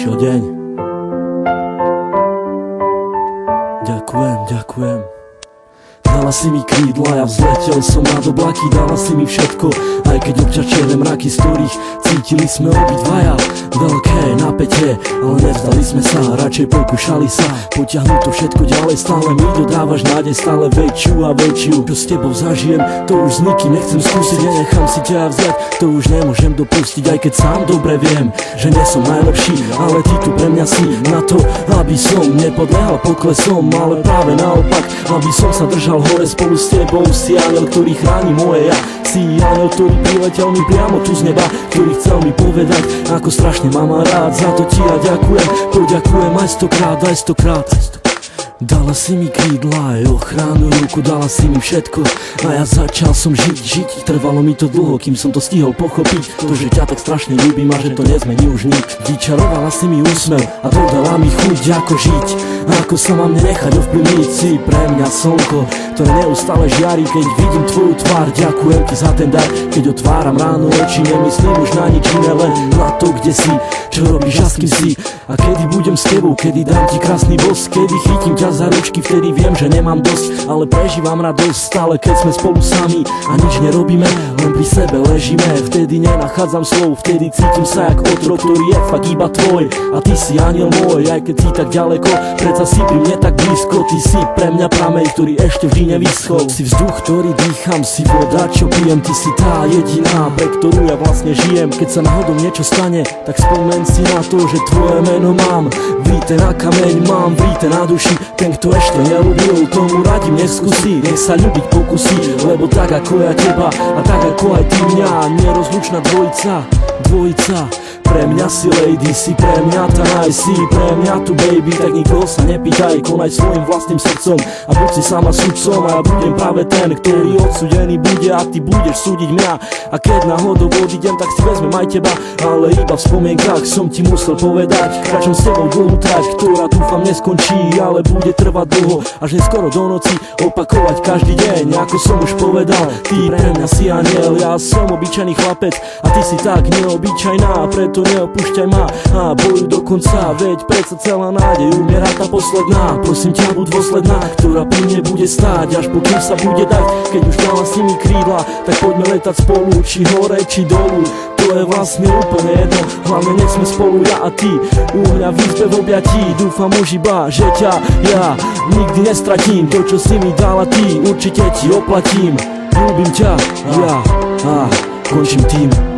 prišiel deň. Ďakujem. Dala si mi krídla, ja vzletel som nad oblaky. Dala si mi všetko, aj keď občas čierne mraky, z ktorých cítili sme obidvaja veľké napätie, ale nevzdali sme sa, radšej pokúšali sa potiahnuť to všetko ďalej. Stále mi dodávaš nádej, stále väčšiu a väčšiu. Čo s tebou zažijem, to už s nikým nechcem skúsiť. Nenechám si ťa vziať, to už nemôžem dopustiť. Aj keď sám dobre viem, že nie som najlepší, ale ty tu pre mňa si na to, aby som nepodliehal poklesom, ale práve naopak, aby som sa držal hore spolu s tebou. Si aniel, ktorý chráni moje ja. Si aniel, ktorý priletel mi priamo tu z neba, ktorý chcel mi povedať, ako strašne ma má rád. Za to ti ja ďakujem, poďakujem aj stokrát. Dala si mi krídla aj ochranu ruku, dala si mi všetko a ja začal som žiť. Trvalo mi to dlho, kým som to stihol pochopiť, to, že ťa tak strašne ľúbim a že to nezmení už nič. Vyčarovala si mi úsmev a dodala mi chuť, ako žiť a ako sa mám nenechať ovplyvniť. Si pre mňa slnko, ktoré neustále žiari, keď vidím tvoju tvár. Ďakujem ti za ten dar, keď otváram ráno oči, nemyslím už na nič iné, len na to, kde si, čo robíš a s kým si. A kedy budem s tebou, kedy dám ti krásny bosk, kedy chytím ťa za ručky, vtedy viem, že nemám dosť, ale prežívam radosť stále, keď sme spolu sami a nič nerobíme, len pri sebe ležíme. Vtedy nenachádzam slov, vtedy cítim sa jak otrok, ktorý je fakt iba tvoj. A ty si aniel môj, aj keď si tak ďaleko, predsa si pri mne tak blízko. Ty si pre mňa prameň, ktorý ešte vždy nevyschol. Si vzduch, ktorý dýcham, si voda, čo pijem. Ty si tá jediná, pre ktorú ja vlastne žijem. Keď sa náhodou niečo stane, tak spomeň si na to, že tvoje meno mám vrité na kameň, mám vrité na duši. Ten, kto ešte neľúbil, tomu radím neskúsi, nech sa ľúbiť pokusí, lebo tak ako ja teba a tak ako aj ty mňa, nerozlučná dvojica. Pre mňa si lady, si pre mňa tá naj, si pre mňa tu baby, tak nikoho sa nepýtaj, konaj svojim vlastným srdcom a buď si sama sudcom a ja budem práve ten, ktorý odsúdený bude a ty budeš súdiť mňa. A keď náhodou odídem, tak si vezmem aj teba, ale iba v spomienkach som ti musel povedať, kráčam s tebou dlhú trať, ktorá dúfam neskončí, ale bude trvať dlho, až neskoro do noci, opakovať každý deň, ako som už povedal. Ty pre mňa si aniel, ja som obyčajný chlapec a ty si tak neobyčajná, preto neopúšťaj ma a bojuj do konca, veď predsa celá nádej umiera tá posledná. Prosím ťa, buď dôsledná, ktorá pri mne bude stáť, až pokým sa bude dať. Keď už dala si mi krídla, tak poďme letať spolu, či hore, či dolu, to je vlastne úplne jedno, hlavne nech sme spolu ja a ty, u mňa v izbe v objatí. Dúfam už iba, že ťa ja nikdy nestratím, to čo si mi dala ty, určite ti oplatím. Ľúbim ťa, ja a končím tým.